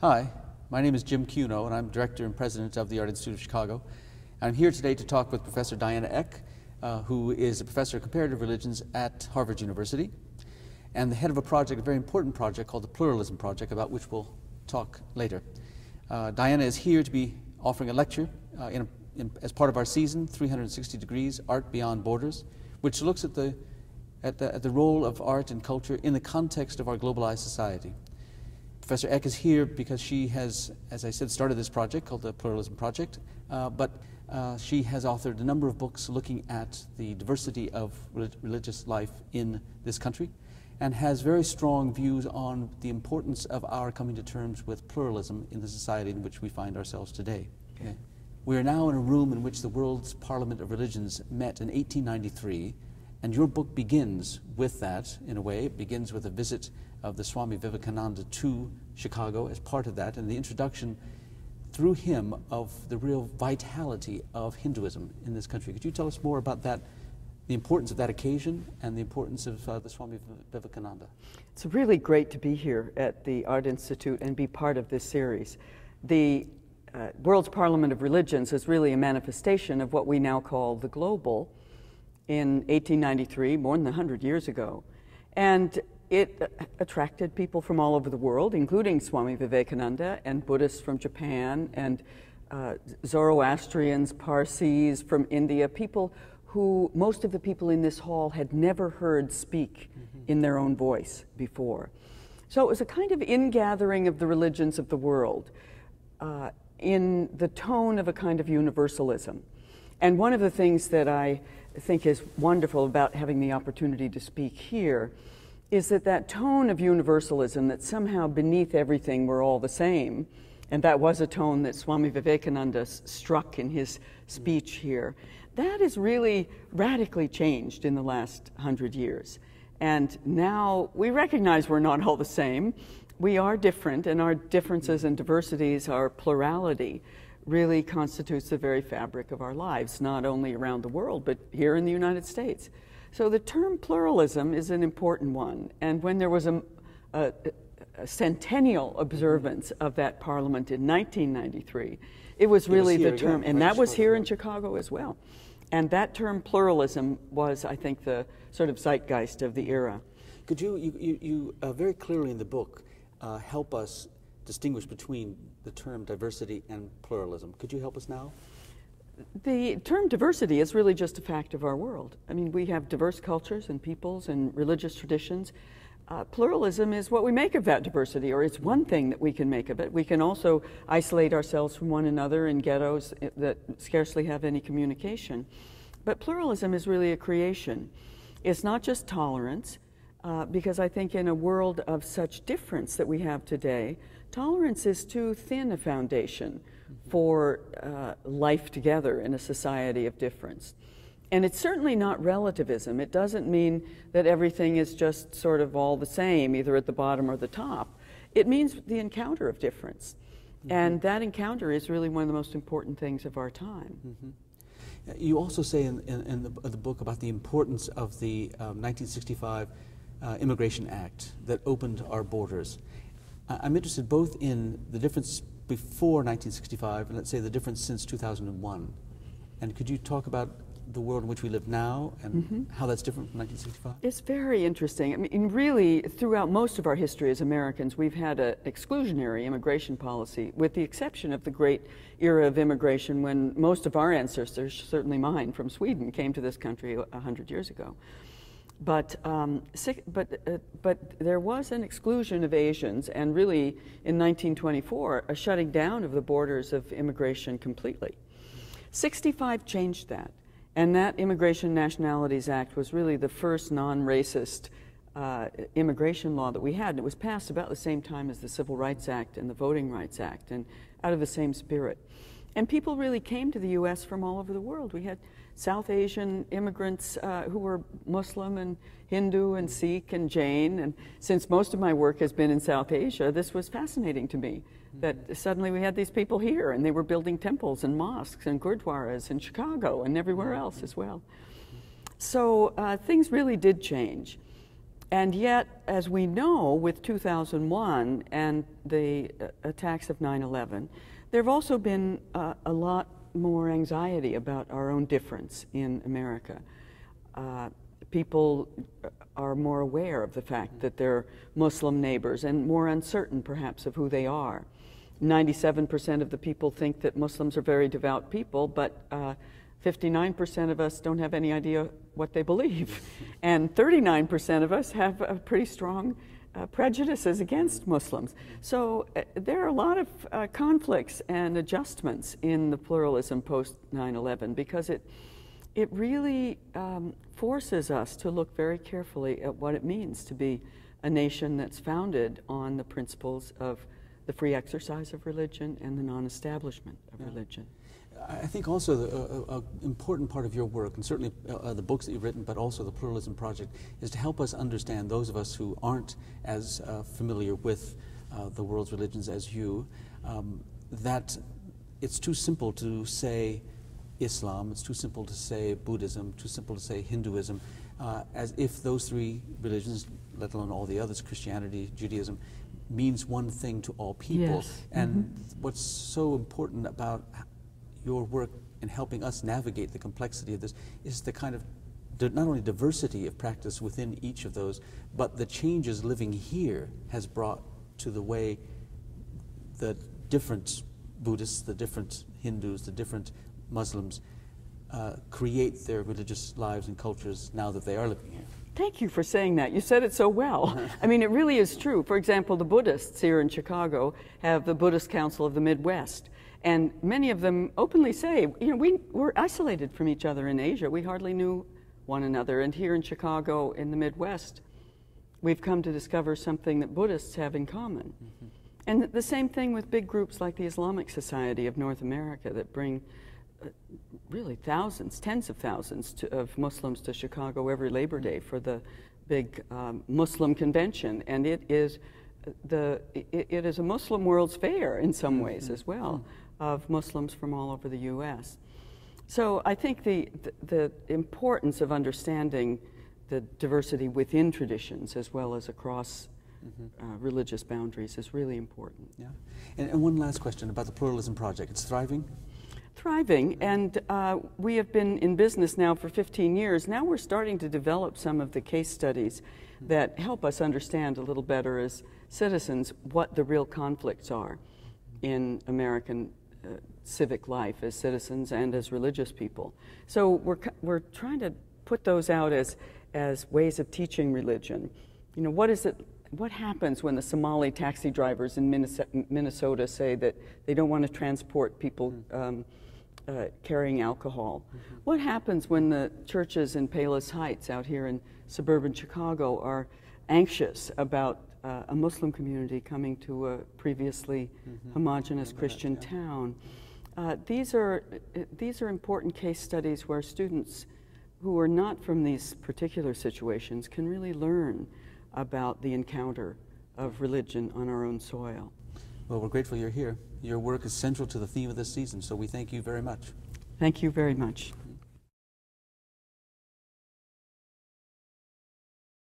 Hi, my name is Jim Cuno, and I'm Director and President of the Art Institute of Chicago. I'm here today to talk with Professor Diana Eck, who is a professor of comparative religions at Harvard University, and the head of a project, a very important project called the Pluralism Project, about which we'll talk later. Diana is here to be offering a lecture as part of our season, 360 Degrees, Art Beyond Borders, which looks at the role of art and culture in the context of our globalized society. Professor Eck is here because she has, as I said, started this project called the Pluralism Project, but she has authored a number of books looking at the diversity of religious life in this country, and has very strong views on the importance of our coming to terms with pluralism in the society in which we find ourselves today. Okay. We are now in a room in which the world's Parliament of Religions met in 1893, and your book begins with that, in a way. It begins with a visit of the Swami Vivekananda to Chicago as part of that, and the introduction through him of the real vitality of Hinduism in this country. Could you tell us more about that, the importance of that occasion and the importance of the Swami Vivekananda? It's really great to be here at the Art Institute and be part of this series. The World's Parliament of Religions is really a manifestation of what we now call the global in 1893, more than 100 years ago. And it attracted people from all over the world, including Swami Vivekananda and Buddhists from Japan and Zoroastrians, Parsis from India, people who most of the people in this hall had never heard speak in their own voice before. So it was a kind of ingathering of the religions of the world in the tone of a kind of universalism. And one of the things that I think is wonderful about having the opportunity to speak here is that tone of universalism, that somehow beneath everything we're all the same, and that was a tone that Swami Vivekananda struck in his speech here, that has really radically changed in the last 100 years. And now we recognize we're not all the same. We are different, and our differences and diversities, our plurality, really constitutes the very fabric of our lives, not only around the world, but here in the United States. So the term pluralism is an important one, and when there was a centennial observance of that parliament in 1993, it was really the term, and that was here in Chicago as well. And that term pluralism was, I think, the sort of zeitgeist of the era. Could you very clearly in the book help us distinguish between the term diversity and pluralism? Could you help us now? The term diversity is really just a fact of our world. I mean, we have diverse cultures and peoples and religious traditions. Pluralism is what we make of that diversity, or it's one thing that we can make of it. We can also isolate ourselves from one another in ghettos that scarcely have any communication. But pluralism is really a creation. It's not just tolerance, because I think in a world of such difference that we have today, tolerance is too thin a foundation for life together in a society of difference. And it's certainly not relativism. It doesn't mean that everything is just sort of all the same, either at the bottom or the top. It means the encounter of difference. And that encounter is really one of the most important things of our time. You also say in the book about the importance of the 1965 Immigration Act that opened our borders. I'm interested both in the difference before 1965 and, let's say, the difference since 2001. And could you talk about the world in which we live now and how that's different from 1965? It's very interesting. I mean, really, throughout most of our history as Americans, we've had an exclusionary immigration policy, with the exception of the great era of immigration when most of our ancestors, certainly mine from Sweden, came to this country 100 years ago. But there was an exclusion of Asians, and really in 1924 a shutting down of the borders of immigration completely. 65 changed that, and that Immigration Nationalities Act was really the first non-racist immigration law that we had, and it was passed about the same time as the Civil Rights Act and the Voting Rights Act, and out of the same spirit. And people really came to the U.S. from all over the world. We had South Asian immigrants who were Muslim and Hindu and Sikh and Jain. And since most of my work has been in South Asia, this was fascinating to me, that suddenly we had these people here and they were building temples and mosques and gurdwaras in Chicago and everywhere else as well. So things really did change. And yet, as we know, with 2001 and the attacks of 9/11, there have also been a lot more anxiety about our own difference in America. People are more aware of the fact that they're Muslim neighbors and more uncertain, perhaps, of who they are. 97% of the people think that Muslims are very devout people, but 59% of us don't have any idea what they believe. And 39% of us have pretty strong prejudices against Muslims. So there are a lot of conflicts and adjustments in the pluralism post 9/11 because it really forces us to look very carefully at what it means to be a nation that's founded on the principles of the free exercise of religion and the non-establishment of religion. I think also an important part of your work, and certainly the books that you've written, but also the Pluralism Project, is to help us understand, those of us who aren't as familiar with the world's religions as you, that it's too simple to say Islam, it's too simple to say Buddhism, too simple to say Hinduism, as if those three religions, let alone all the others, Christianity, Judaism, means one thing to all people. Yes. And what's so important about your work in helping us navigate the complexity of this is the kind of not only diversity of practice within each of those, but the changes living here has brought to the way the different Buddhists, the different Hindus, the different Muslims create their religious lives and cultures now that they are living here. Thank you for saying that. You said it so well. I mean, it really is true. For example, the Buddhists here in Chicago have the Buddhist Council of the Midwest. And many of them openly say, you know, we're isolated from each other in Asia. We hardly knew one another. And here in Chicago, in the Midwest, we've come to discover something that Buddhists have in common. Mm-hmm. And the same thing with big groups like the Islamic Society of North America that bring really thousands, tens of thousands of Muslims to Chicago every Labor Day for the big Muslim convention. And it is a Muslim World's Fair in some ways as well, of Muslims from all over the U.S. So I think the importance of understanding the diversity within traditions as well as across religious boundaries is really important. Yeah. And one last question about the Pluralism Project. It's thriving? Thriving, and we have been in business now for 15 years. Now we're starting to develop some of the case studies that help us understand a little better as citizens what the real conflicts are in American civic life as citizens and as religious people. So we're trying to put those out as ways of teaching religion. You know, what happens when the Somali taxi drivers in Minnesota say that they don't want to transport people carrying alcohol? What happens when the churches in Palos Heights out here in suburban Chicago are anxious about a Muslim community coming to a previously homogeneous Christian town? These are important case studies where students who are not from these particular situations can really learn about the encounter of religion on our own soil. Well, we're grateful you're here. Your work is central to the theme of this season, so we thank you very much. Thank you very much.